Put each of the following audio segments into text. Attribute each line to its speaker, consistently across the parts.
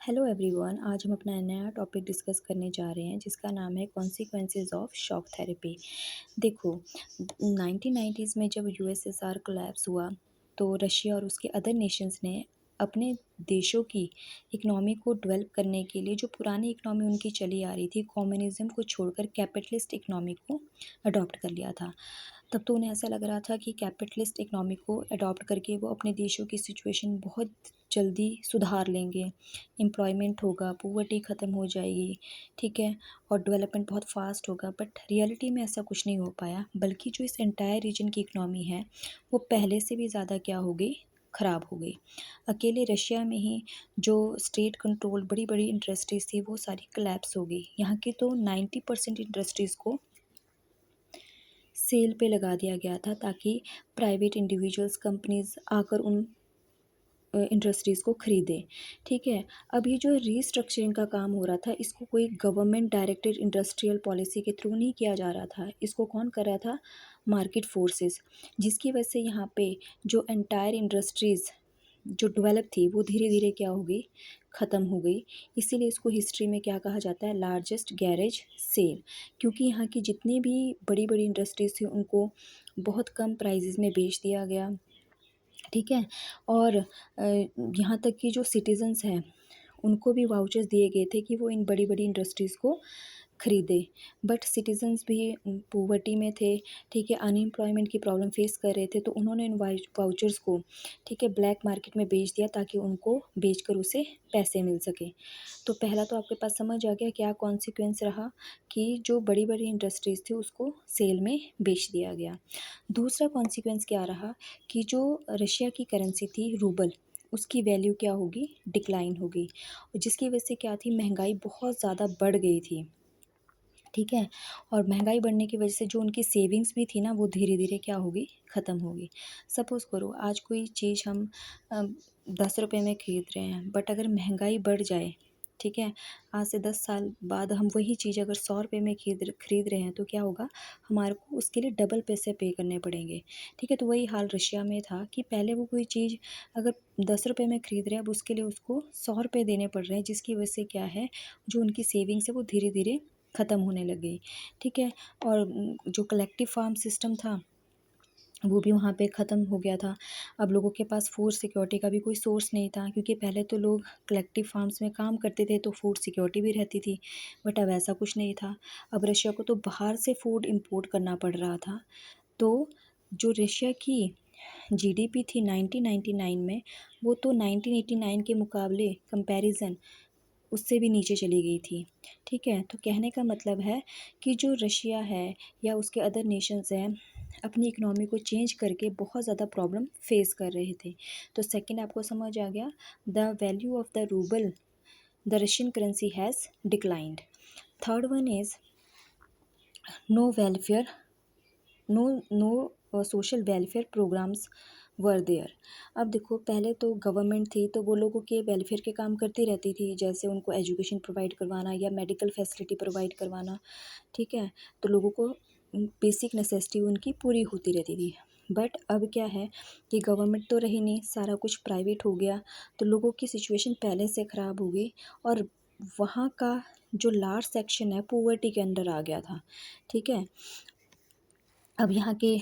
Speaker 1: Hello everyone. आज हम अपना नया टॉपिक डिस्कस करने जा रहे हैं जिसका नाम है कॉन्सिक्वेंसेस ऑफ शॉक थेरेपी। देखो, 1990s में जब यूएसएसआर कोलैप्स हुआ तो रशिया और उसके अदर नेशंस ने अपने देशों की इकनॉमी को डेवलप करने के लिए जो पुरानी इकनॉमी उनकी चली आ रही थी कम्युनिज्म को छोड़कर कैपिटलिस्ट इकनॉमी को अडॉप्ट कर लिया था। तब तो उन्हें ऐसा लग रहा था कि कैपिटलिस्ट इकनॉमी को अडॉप्ट करके वो अपने देशों की सिचुएशन बहुत जल्दी सुधार लेंगे, एम्प्लॉयमेंट होगा, पॉवर्टी ख़त्म हो जाएगी, ठीक है, और डेवलपमेंट बहुत फास्ट होगा। बट रियलिटी में ऐसा कुछ नहीं हो पाया, बल्कि जो इस एंटायर रीजन की इकनॉमी है वो पहले से भी ज़्यादा क्या हो गई, ख़राब हो गई। अकेले रशिया में ही जो स्टेट कंट्रोल बड़ी बड़ी इंडस्ट्रीज़ थी वो सारी कोलैप्स हो गई। यहाँ की तो 90% इंडस्ट्रीज़ को सेल पे लगा दिया गया था ताकि प्राइवेट इंडिविजुअल्स कंपनीज आकर उन इंडस्ट्रीज़ को ख़रीदें, ठीक है। अब ये जो रीस्ट्रक्चरिंग का काम हो रहा था इसको कोई गवर्नमेंट डायरेक्टेड इंडस्ट्रियल पॉलिसी के थ्रू नहीं किया जा रहा था, इसको कौन कर रहा था, मार्केट फोर्सेस, जिसकी वजह से यहाँ पे जो एंटायर इंडस्ट्रीज़ जो डेवलप थी वो धीरे धीरे क्या हो गई, ख़त्म हो गई। इसीलिए इसको हिस्ट्री में क्या कहा जाता है, लार्जेस्ट गैरेज सेल, क्योंकि यहाँ की जितनी भी बड़ी बड़ी इंडस्ट्रीज़ थी उनको बहुत कम प्राइजेज़ में बेच दिया गया, ठीक है। और यहाँ तक कि जो सिटीजन्स हैं उनको भी वाउचर्स दिए गए थे कि वो इन बड़ी बड़ी इंडस्ट्रीज़ को खरीदे। बट सिटीजन्स भी पॉवर्टी में थे, ठीक है, अनएम्प्लॉयमेंट की प्रॉब्लम फेस कर रहे थे, तो उन्होंने इन वाउचर्स को, ठीक है, ब्लैक मार्केट में बेच दिया ताकि उनको बेचकर उसे पैसे मिल सके। तो पहला तो आपके पास समझ आ गया क्या कॉन्सिक्वेंस रहा कि जो बड़ी बड़ी इंडस्ट्रीज़ थी उसको सेल में बेच दिया गया। दूसरा कॉन्सिक्वेंस क्या रहा कि जो रशिया की करेंसी थी रूबल, उसकी वैल्यू क्या होगी, डिक्लाइन होगी, जिसकी वजह से क्या थी, महंगाई बहुत ज़्यादा बढ़ गई थी, ठीक है। और महंगाई बढ़ने की वजह से जो उनकी सेविंग्स भी थी ना वो धीरे धीरे क्या होगी, ख़त्म होगी। सपोज़ करो आज कोई चीज़ हम 10 रुपये में ख़रीद रहे हैं, बट अगर महंगाई बढ़ जाए, ठीक है, आज से 10 साल बाद हम वही चीज़ अगर 100 रुपये में खरीद रहे हैं तो क्या होगा, हमारे को उसके लिए डबल पैसे पे करने पड़ेंगे, ठीक है। तो वही हाल रशिया में था कि पहले वो कोई चीज़ अगर 10 रुपये में ख़रीद रहे हैं, अब उसके लिए उसको 100 रुपये देने पड़ रहे हैं, जिसकी वजह से क्या है, जो उनकी सेविंग्स है वो धीरे धीरे ख़त्म होने लग गई, ठीक है। और जो कलेक्टिव फार्म सिस्टम था वो भी वहाँ पे ख़त्म हो गया था। अब लोगों के पास फूड सिक्योरिटी का भी कोई सोर्स नहीं था, क्योंकि पहले तो लोग कलेक्टिव फार्म्स में काम करते थे तो फूड सिक्योरिटी भी रहती थी, बट अब ऐसा कुछ नहीं था। अब रशिया को तो बाहर से फूड इंपोर्ट करना पड़ रहा था। तो जो रशिया की जीडीपी थी 1999 में, वो तो 1989 के मुकाबले कंपैरिजन उससे भी नीचे चली गई थी, ठीक है। तो कहने का मतलब है कि जो रशिया है या उसके अदर नेशंस हैं अपनी इकनॉमी को चेंज करके बहुत ज़्यादा प्रॉब्लम फेस कर रहे थे। तो सेकंड आपको समझ आ गया, the value of the rouble, the Russian currency has declined. Third one is no welfare, no social welfare programmes were there. अब देखो, पहले तो गवर्नमेंट थी तो वो लोगों के वेलफेयर के काम करती रहती थी, जैसे उनको एजुकेशन प्रोवाइड करवाना या मेडिकल फैसिलिटी प्रोवाइड करवाना, ठीक है। तो लोगों को बेसिक नेसेसिटी उनकी पूरी होती रहती थी। बट अब क्या है कि गवर्नमेंट तो रही नहीं, सारा कुछ प्राइवेट हो गया, तो लोगों की सिचुएशन पहले से ख़राब हो गई और वहाँ का जो लार्ज सेक्शन है पॉवर्टी के अंडर आ गया था, ठीक है। अब यहाँ के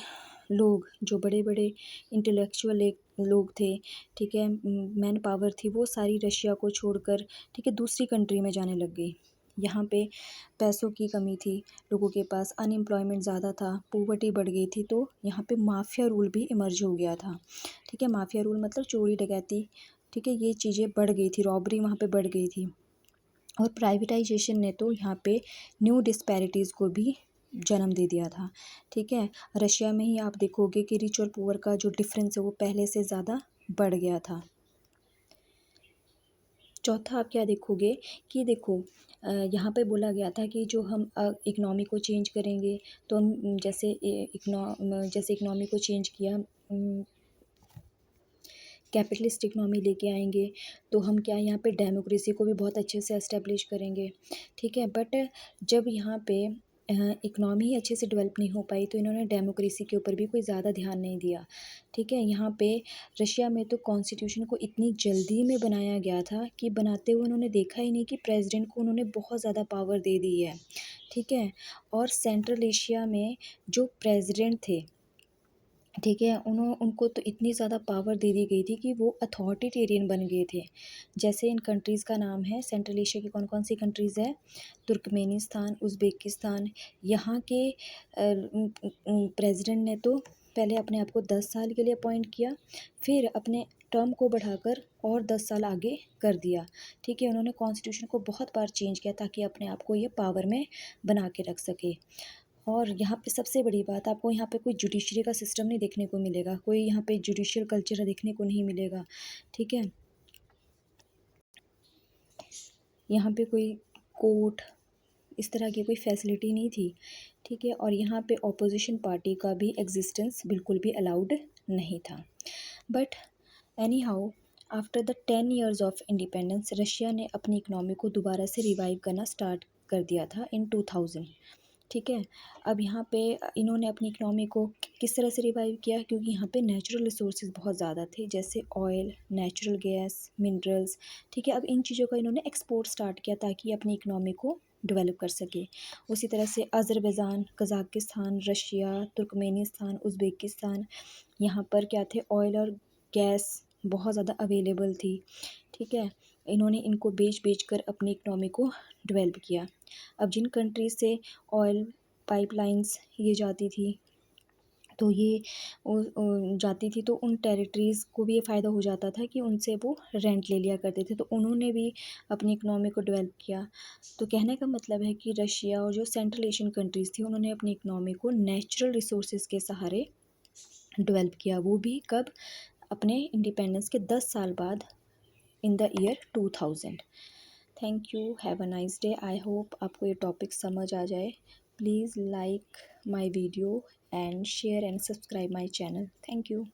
Speaker 1: लोग जो बड़े बड़े इंटेलेक्चुअल एक लोग थे, ठीक है, मैन पावर थी, वो सारी रशिया को छोड़कर, ठीक है, दूसरी कंट्री में जाने लग गई। यहाँ पे पैसों की कमी थी, लोगों के पास अनएम्प्लॉयमेंट ज़्यादा था, पॉवर्टी बढ़ गई थी, तो यहाँ पे माफिया रूल भी इमर्ज हो गया था, ठीक है। माफिया रूल मतलब चोरी डकैती, ठीक है, ये चीज़ें बढ़ गई थी, रॉबरी वहाँ पे बढ़ गई थी। और प्राइवेटाइजेशन ने तो यहाँ पे न्यू डिस्पैरिटीज़ को भी जन्म दे दिया था, ठीक है। रशिया में ही आप देखोगे कि रिच और पुअर का जो डिफरेंस है वो पहले से ज़्यादा बढ़ गया था। चौथा आप क्या देखोगे कि देखो, यहाँ पे बोला गया था कि जो हम इकनॉमी को चेंज करेंगे, तो हम जैसे इकनॉमी को चेंज किया, कैपिटलिस्ट इकनॉमी लेके आएंगे, तो हम क्या यहाँ पे डेमोक्रेसी को भी बहुत अच्छे से एस्टेब्लिश करेंगे, ठीक है। बट जब यहाँ पे इकनॉमी ही अच्छे से डेवलप नहीं हो पाई, तो इन्होंने डेमोक्रेसी के ऊपर भी कोई ज़्यादा ध्यान नहीं दिया। ठीक है, यहाँ पे रशिया में तो कॉन्स्टिट्यूशन को इतनी जल्दी में बनाया गया था कि बनाते हुए उन्होंने देखा ही नहीं कि प्रेसिडेंट को उन्होंने बहुत ज़्यादा पावर दे दी है। ठीक है, और सेंट्रल एशिया में जो प्रेसिडेंट थे, ठीक है, उनको तो इतनी ज़्यादा पावर दे दी गई थी कि वो अथॉरिटेरियन बन गए थे। जैसे इन कंट्रीज़ का नाम है, सेंट्रल एशिया की कौन कौन सी कंट्रीज़ है? Turkmenistan, Uzbekistan. यहाँ के प्रेसिडेंट ने तो पहले अपने आप को 10 साल के लिए अपॉइंट किया, फिर अपने टर्म को बढ़ाकर और 10 साल आगे कर दिया। ठीक है, उन्होंने कॉन्स्टिट्यूशन को बहुत बार चेंज किया ताकि अपने आप को ये पावर में बना के रख सके। और यहाँ पे सबसे बड़ी बात, आपको यहाँ पे कोई जुडिशरी का सिस्टम नहीं देखने को मिलेगा, कोई यहाँ पे जुडिशियल कल्चर देखने को नहीं मिलेगा। ठीक है, यहाँ पे कोई कोर्ट इस तरह की कोई फैसिलिटी नहीं थी। ठीक है, और यहाँ पे ऑपोजिशन पार्टी का भी एग्जिस्टेंस बिल्कुल भी अलाउड नहीं था। But any how, after the 10 years of independence, Russia ने अपनी इकनॉमी को दोबारा से रिवाइव करना स्टार्ट कर दिया था इन 2000। ठीक है, अब यहाँ पे इन्होंने अपनी इकनॉमी को किस तरह से रिवाइव किया, क्योंकि यहाँ पे नेचुरल रिसोर्सेज बहुत ज़्यादा थे, जैसे ऑयल, नेचुरल गैस, मिनरल्स। ठीक है, अब इन चीज़ों का इन्होंने एक्सपोर्ट स्टार्ट किया ताकि अपनी इकनॉमी को डेवलप कर सके। उसी तरह से Azerbaijan, Kazakhstan, Russia, Turkmenistan, Uzbekistan, यहाँ पर क्या थे, ऑयल और गैस बहुत ज़्यादा अवेलेबल थी। ठीक है, इन्होंने इनको बेच कर अपनी इकनॉमी को डेवलप किया। अब जिन कंट्रीज से ऑयल पाइपलाइंस ये जाती थी, तो ये जाती थी, तो उन टेरिटरीज़ को भी ये फ़ायदा हो जाता था कि उनसे वो रेंट ले लिया करते थे, तो उन्होंने भी अपनी इकनॉमी को डेवलप किया। तो कहने का मतलब है कि रशिया और जो सेंट्रल एशियन कंट्रीज़ थी, उन्होंने अपनी इकनॉमी को नेचुरल रिसोर्सेज के सहारे डेवलप किया, वो भी कब? अपने इंडिपेंडेंस के 10 साल बाद, in the year 2000। Thank you, have a nice day. I hope आपको ये टॉपिक समझ आ जाए। Please like my video and share and subscribe my channel. Thank you.